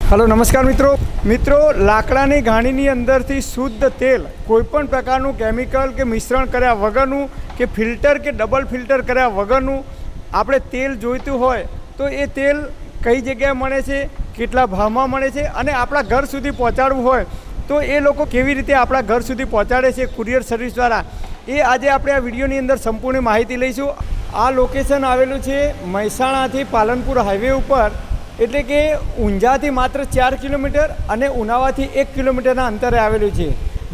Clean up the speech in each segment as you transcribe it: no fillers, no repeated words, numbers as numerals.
Hello नमस्कार मित्रों लाकडानी घाणीनी अंदरथी शुद्ध तेल कोईपण प्रकारનું કેમિકલ કે મિશ્રણ કર્યા વગરનું કે ફિલ્ટર કે ડબલ ફિલ્ટર કર્યા વગરનું આપણે તેલ જોઈતું હોય તો એ તેલ કઈ જગ્યાએ મળે છે, કેટલા ભાવમાં મળે છે અને આપણા ઘર સુધી પહોંચાડવું હોય તો એ લોકો કેવી રીતે આપણા ઘર સુધી પહોંચાડે છે કુરિયર સર્વિસ દ્વારા, એ આજે આપણે આ વિડીયોની અંદર સંપૂર્ણ માહિતી લઈશું। આ લોકેશન આવેલું છે મહેસાણાથી પાલનપુર હાઈવે ઉપર, એટલે કે ઊંઝાથી માત્ર 4 કિલોમીટર અને ઉનાવાથી 1 કિલોમીટરના અંતરે આવેલું છે,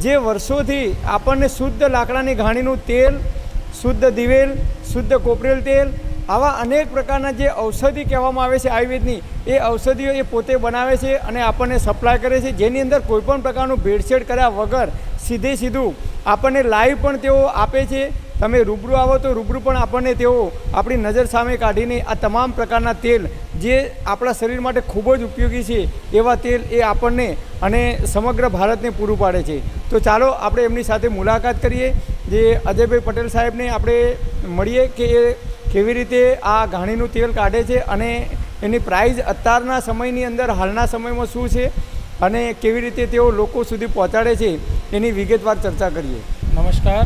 જે વર્ષોથી આપણને શુદ્ધ લાકડાની ઘાણીનું તેલ, શુદ્ધ દિવેલ, શુદ્ધ કોપરેલ તેલ, આવા અનેક પ્રકારના જે ઔષધિ કહેવામાં આવે છે આયુર્વેદની, એ ઔષધિઓ એ પોતે બનાવે છે અને આપણને સપ્લાય કરે છે, જેની અંદર કોઈપણ પ્રકારનું ભેળસેળ કર્યા વગર સીધું આપણને લાઈવ પણ તેઓ આપે છે। તમે રૂબરૂ આવો તો રૂબરૂ પણ આપણને તેઓ આપણી નજર સામે કાઢીને આ તમામ પ્રકારના તેલ જે આપણા શરીર માટે ખૂબ જ ઉપયોગી છે એવા તેલ એ આપણને અને સમગ્ર ભારતને પૂરું પાડે છે। તો ચાલો આપણે એમની સાથે મુલાકાત કરીએ, જે અજયભાઈ પટેલ સાહેબને આપણે મળીએ કે એ કેવી રીતે આ ઘાણીનું તેલ કાઢે છે અને એની પ્રાઇસ અત્યારના સમયની અંદર હાલના સમયમાં શું છે અને કેવી રીતે તેઓ લોકો સુધી પહોંચાડે છે એની વિગતવાર ચર્ચા કરીએ। નમસ્કાર,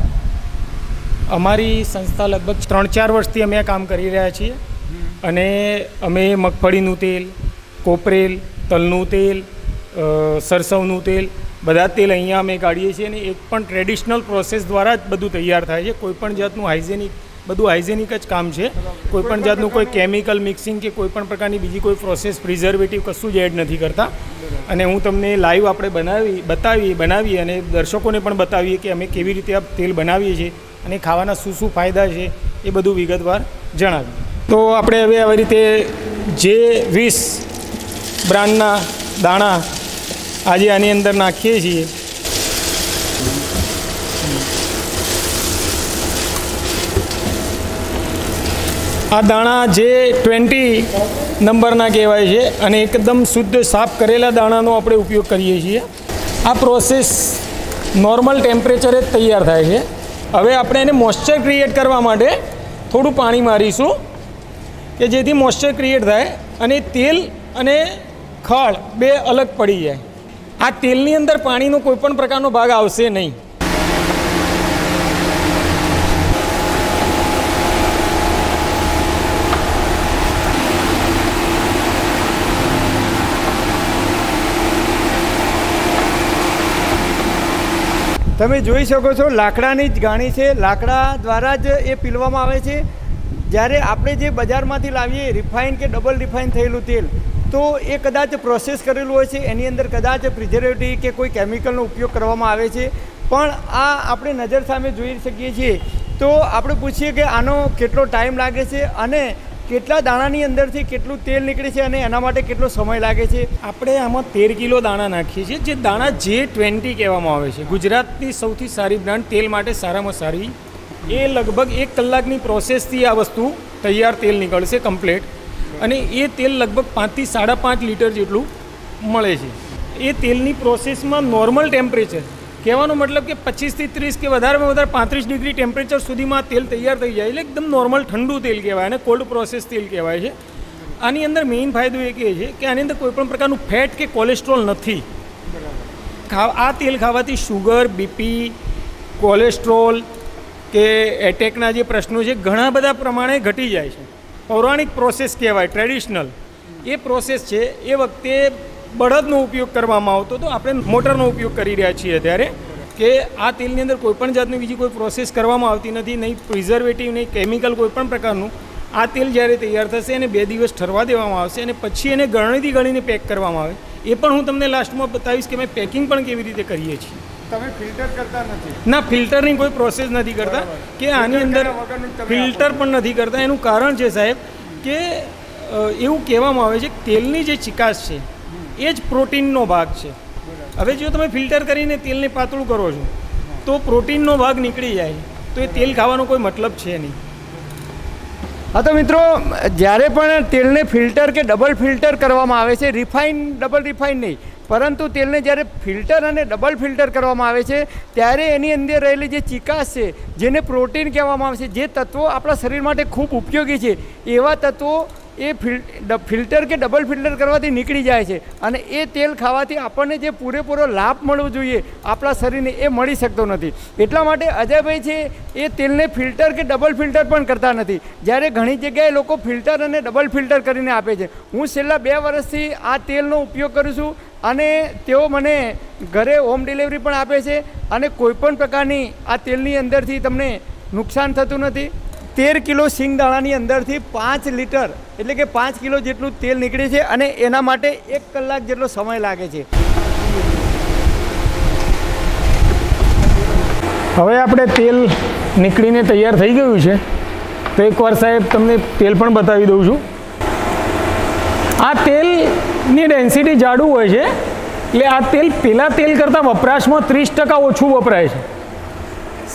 અમારી સંસ્થા લગભગ 3-4 વર્ષથી અમે આ કામ કરી રહ્યા છીએ અને અમે મગફળીનું તેલ, કોપરેલ, તલનું તેલ, સરસવનું તેલ, બધા તેલ અહીંયા અમે કાઢીએ છીએ અને એક પણ ટ્રેડિશનલ પ્રોસેસ દ્વારા જ બધું તૈયાર થાય છે। કોઈપણ જાતનું બધું હાઇજેનિક જ કામ છે, કોઈપણ જાતનું કોઈ કેમિકલ મિક્સિંગ કે કોઈપણ પ્રકારની બીજી કોઈ પ્રોસેસ, પ્રિઝર્વેટિવ કશું જ એડ નથી કરતા। અને હું તમને લાઈવ આપણે બનાવીએ અને દર્શકોને પણ બતાવીએ કે અમે કેવી રીતે આ તેલ બનાવીએ છીએ અને ખાવાના શું ફાયદા છે એ બધું વિગતવાર જણાવીએ। તો આપણે હવે આવી રીતે જે 20 બ્રાન્ડના દાણા આજે આની અંદર નાખીએ છીએ। આ દાણા જે 20 નંબરના કહેવાય છે અને એકદમ શુદ્ધ સાફ કરેલા દાણાનો આપણે ઉપયોગ કરીએ છીએ। આ પ્રોસેસ નોર્મલ ટેમ્પરેચરે જ તૈયાર થાય છે। હવે આપણે એને મોઇશ્ચર ક્રિએટ કરવા માટે થોડું પાણી મારીશું કે જેથી મોઇશ્ચર ક્રિએટ થાય અને તેલ અને ખળ બે અલગ પડી જાય। આ તેલની અંદર પાણીનો કોઈપણ પ્રકારનો ભાગ આવશે નહીં। તમે જોઈ શકો છો લાકડાની જ ઘાણી છે, લાકડા દ્વારા જ એ પીલવામાં આવે છે। જ્યારે આપણે જે બજારમાંથી લાવીએ રિફાઇન કે ડબલ રિફાઇન થયેલું તેલ, તો એ કદાચ પ્રોસેસ કરેલું હોય છે, એની અંદર કદાચ પ્રિઝર્વેટિવ કે કોઈ કેમિકલનો ઉપયોગ કરવામાં આવે છે, પણ આ આપણે નજર સામે જોઈ શકીએ છીએ। તો આપણે પૂછીએ કે આનો કેટલો ટાઈમ લાગે છે અને કેટલા દાણાની અંદરથી કેટલું તેલ નીકળે છે અને એના માટે કેટલો સમય લાગે છે। આપણે આમાં 13 કિલો દાણા નાખીએ છીએ, જે દાણા J20 કહેવામાં આવે છે, ગુજરાતની સૌથી સારી બ્રાન્ડ, તેલ માટે સારામાં સારી। એ લગભગ 1 કલાકની પ્રોસેસથી આ વસ્તુ તૈયાર તેલ નીકળશે કમ્પ્લેટ, અને એ તેલ લગભગ 5 થી 5.5 લીટર જેટલું મળે છે। એ તેલની પ્રોસેસમાં નોર્મલ ટેમ્પરેચર, કહેવાનો મતલબ કે 25 થી 30 કે વધારેમાં વધારે 35 ડિગ્રી ટેમ્પરેચર સુધીમાં તેલ તૈયાર થઈ જાય, એટલે એકદમ નોર્મલ ઠંડુ તેલ કહેવાય અને કોલ્ડ પ્રોસેસ તેલ કહેવાય છે। આની અંદર મેઇન ફાયદો એ કહે છે કે આની અંદર કોઈપણ પ્રકારનું ફેટ કે કોલેસ્ટ્રોલ નથી। આ તેલ ખાવાથી શુગર, બીપી, કોલેસ્ટ્રોલ કે એટેકના જે પ્રશ્નો છે ઘણા બધા પ્રમાણે ઘટી જાય છે। પૌરાણિક પ્રોસેસ કહેવાય, ટ્રેડિશનલ એ પ્રોસેસ છે। એ વખતે બળદનો ઉપયોગ કરવામાં આવતો, તો આપણે મોટરનો ઉપયોગ કરી રહ્યા છીએ અત્યારે, કે આ તેલની અંદર કોઈપણ જાતની બીજી કોઈ પ્રોસેસ કરવામાં આવતી નથી, નહીં પ્રિઝર્વેટિવ, નહીં કેમિકલ કોઈપણ પ્રકારનું। આ તેલ જ્યારે તૈયાર થશે એને 2 દિવસ ઠરવા દેવામાં આવશે અને પછી એને ગણીથી ગણીને પેક કરવામાં આવે। એ પણ હું તમને લાસ્ટમાં બતાવીશ કે અમે પેકિંગ પણ કેવી રીતે કરીએ છીએ। તમે ફિલ્ટર કરતા નથી? ના, ફિલ્ટરની કોઈ પ્રોસેસ નથી કરતા, કે આની અંદર ફિલ્ટર પણ નથી કરતા। એનું કારણ છે સાહેબ કે એવું કહેવામાં આવે છે કે તેલની જે ચિકાસ છે એ જ પ્રોટીનનો ભાગ છે। હવે જો તમે ફિલ્ટર કરીને તેલને પાતળું કરો છો તો પ્રોટીનનો ભાગ નીકળી જાય, તો એ તેલ ખાવાનો કોઈ મતલબ છે નહીં। હા, તો મિત્રો, જ્યારે પણ તેલને ફિલ્ટર કે ડબલ ફિલ્ટર કરવામાં આવે છે, રિફાઇન ડબલ રિફાઇન નહીં, પરંતુ તેલને જ્યારે ફિલ્ટર અને ડબલ ફિલ્ટર કરવામાં આવે છે ત્યારે એની અંદર રહેલી જે ચિકાસ છે, જેને પ્રોટીન કહેવામાં આવે છે, જે તત્વો આપણા શરીર માટે ખૂબ ઉપયોગી છે, એવા તત્વો એ ફિલ્ટર કે ડબલ ફિલ્ટર કરવાથી નીકળી જાય છે અને એ તેલ ખાવાથી આપણને જે પૂરેપૂરો લાભ મળવો જોઈએ આપણા શરીરને એ મળી શકતો નથી. એટલા માટે અજયભાઈ છે એ તેલને ફિલ્ટર કે ડબલ ફિલ્ટર પણ કરતા નથી, જ્યારે ઘણી જગ્યાએ લોકો ફિલ્ટર અને ડબલ ફિલ્ટર કરીને આપે છે. હું છેલ્લા 2 વર્ષથી આ તેલનો ઉપયોગ કરું છું અને તેઓ મને ઘરે હોમ ડિલિવરી પણ આપે છે અને કોઈપણ પ્રકારની આ તેલની અંદરથી તમને નુકસાન થતું નથી. 13 કિલો સિંગદાણાની અંદરથી 5 લીટર એટલે કે 5 કિલો જેટલું તેલ નીકળે છે અને એના માટે 1 કલાક જેટલો સમય લાગે છે. હવે આપણે તેલ નીકળીને તૈયાર થઈ ગયું છે, તો એકવાર સાહેબ તમને તેલ પણ બતાવી દઉં છું. આ તેલની ડેન્સિટી જાડું હોય છે, એટલે આ તેલ પેલા તેલ કરતાં વપરાશમાં 30% ઓછું વપરાય છે.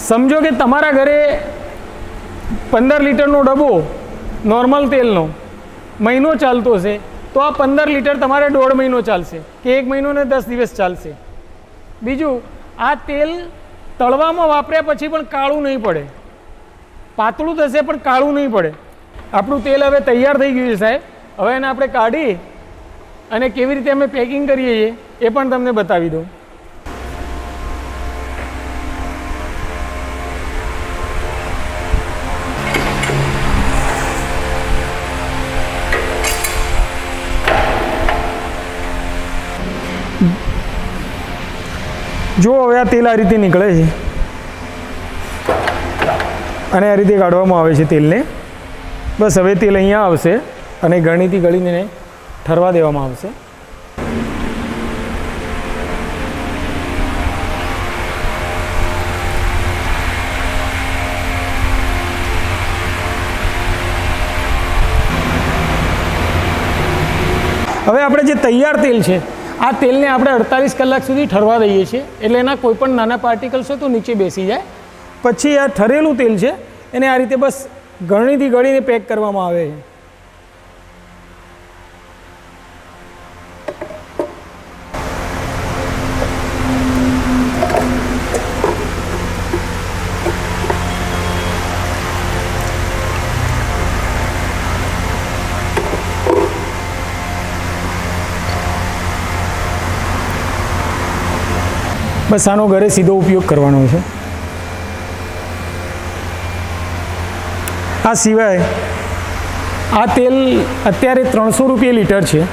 સમજો કે તમારા ઘરે 15 લીટરનો ડબ્બો નોર્મલ તેલનો મહિનો ચાલતો છે, તો આ 15 લીટર તમારે 1.5 મહિનો ચાલશે કે 1 મહિનો ને 10 દિવસ ચાલશે. બીજું, આ તેલ તળવામાં વાપર્યા પછી પણ કાળું નહીં પડે, પાતળું થશે પણ કાળું નહીં પડે. આપણું તેલ હવે તૈયાર થઈ ગયું છે સાહેબ. હવે એને આપણે કાઢી અને કેવી રીતે અમે પેકિંગ કરીએ છીએ એ પણ તમને બતાવી દઉં. જો હવે આ તેલ આ રીતે નીકળે છે અને આ રીતે કાઢવામાં આવે છે તેલને. બસ હવે તેલ અહીંયા આવશે અને ગળણીથી ગળીને ઠરવા દેવામાં આવશે. હવે આપણે જે તૈયાર તેલ છે આ તેલને આપણે 48 કલાક સુધી ઠરવા દઈએ છીએ, એટલે એના કોઈ પણ નાના પાર્ટિકલ્સ હોય તો નીચે બેસી જાય. પછી આ ઠરેલું તેલ છે એને આ રીતે બસ ગળણીથી ગળીને પેક કરવામાં આવે છે. બસ આનો ઘરે સીધો ઉપયોગ કરવાનો છે. આ સિવાય આ તેલ અત્યારે 300 રૂપિયા લીટર છે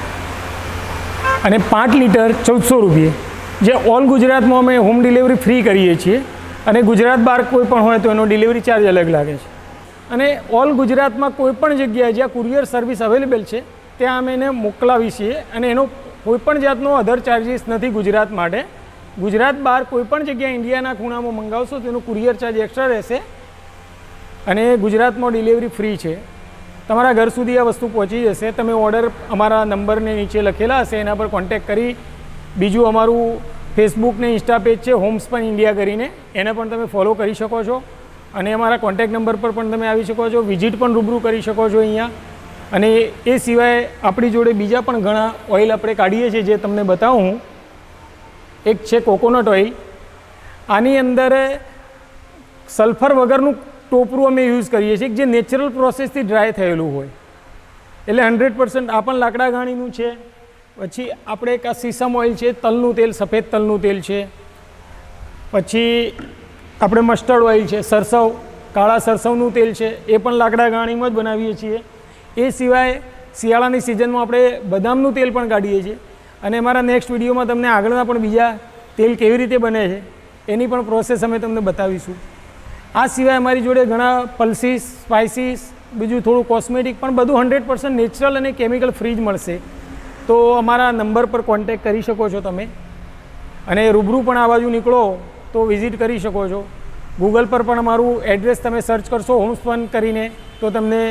અને 5 લીટર 1400 રૂપિયે, જે ઓલ ગુજરાતમાં અમે હોમ ડિલિવરી ફ્રી કરીએ છીએ અને ગુજરાત બહાર કોઈ પણ હોય તો એનો ડિલિવરી ચાર્જ અલગ લાગે છે. અને ઓલ ગુજરાતમાં કોઈ પણ જગ્યાએ જ્યાં કુરિયર સર્વિસ અવેલેબલ છે ત્યાં અમે એને મોકલાવીએ છીએ અને એનો કોઈપણ જાતનો અધર ચાર્જીસ નથી ગુજરાત માટે. ગુજરાત બહાર કોઈપણ જગ્યાએ ઇન્ડિયાના ખૂણામાં મંગાવશો તો એનો કુરિયર ચાર્જ એક્સ્ટ્રા રહેશે અને ગુજરાતમાં ડિલિવરી ફ્રી છે. તમારા ઘર સુધી આ વસ્તુ પહોંચી જશે. તમે ઓર્ડર અમારા નંબરને નીચે લખેલા હશે એના પર કોન્ટેક્ટ કરી, બીજું અમારું ફેસબુક ને ઇન્સ્ટા પેજ છે હોમસ્પન ઇન્ડિયા કરીને, એને પણ તમે ફોલો કરી શકો છો અને અમારા કોન્ટેક્ટ નંબર પર પણ તમે આવી શકો છો. વિઝિટ પણ રૂબરૂ કરી શકો છો અહીંયા. અને એ સિવાય આપણી જોડે બીજા પણ ઘણા ઓઇલ આપણે કાઢીએ છીએ જે તમને બતાવું. એક છે કોકોનટ ઓઇલ. આની અંદર સલ્ફર વગરનું ટોપરું અમે યુઝ કરીએ છીએ જે નેચરલ પ્રોસેસથી ડ્રાય થયેલું હોય, એટલે 100% આ પણ લાકડા ઘાણીનું છે. પછી આપણે એક આ સીસમ ઓઇલ છે, તલનું તેલ, સફેદ તલનું તેલ છે. પછી આપણે મસ્ટર્ડ ઓઇલ છે, સરસવ, કાળા સરસવનું તેલ છે, એ પણ લાકડા ઘાણીમાં જ બનાવીએ છીએ. એ સિવાય શિયાળાની સિઝનમાં આપણે બદામનું તેલ પણ કાઢીએ છીએ અને અમારા નેક્સ્ટ વિડીયોમાં તમને આગળના પણ બીજા તેલ કેવી રીતે બને છે એની પણ પ્રોસેસ અમે તમને બતાવીશું. આ સિવાય અમારી જોડે ઘણા પલ્સીસ, સ્પાઇસીસ, બીજું થોડું કોસ્મેટિક પણ બધું 100% નેચરલ અને કેમિકલ ફ્રી જ મળશે. તો અમારા નંબર પર કોન્ટેક્ટ કરી શકો છો તમે અને રૂબરૂ પણ આ બાજુ નીકળો તો વિઝિટ કરી શકો છો. ગૂગલ પર પણ અમારું એડ્રેસ તમે સર્ચ કરશો હોમસ્પન કરીને તો તમને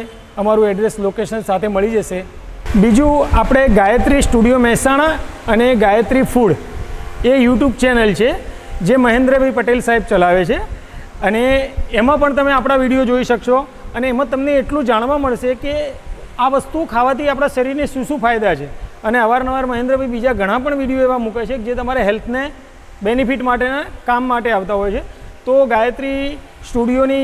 અમારું એડ્રેસ લોકેશન સાથે મળી જશે. બીજું આપણે ગાયત્રી સ્ટુડિયો મહેસાણા અને ગાયત્રી ફૂડ એ યુટ્યુબ ચેનલ છે જે મહેન્દ્રભાઈ પટેલ સાહેબ ચલાવે છે અને એમાં પણ તમે આપણા વિડીયો જોઈ શકશો અને એમાં તમને એટલું જાણવા મળશે કે આ વસ્તુ ખાવાથી આપણા શરીરને શું શું ફાયદા છે. અને અવારનવાર મહેન્દ્રભાઈ બીજા ઘણા પણ વિડીયો એવા મૂકે છે જે તમારે હેલ્થને બેનિફિટ માટેના કામ માટે આવતા હોય છે. તો ગાયત્રી સ્ટુડિયોની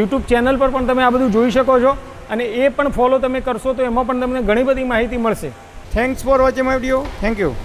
યુટ્યુબ ચેનલ પર પણ તમે આ બધું જોઈ શકો છો અને એ પણ ફોલો તમે કરશો તો એમાં પણ તમને ઘણી બધી માહિતી મળશે. Thanks for watching my video. Thank you.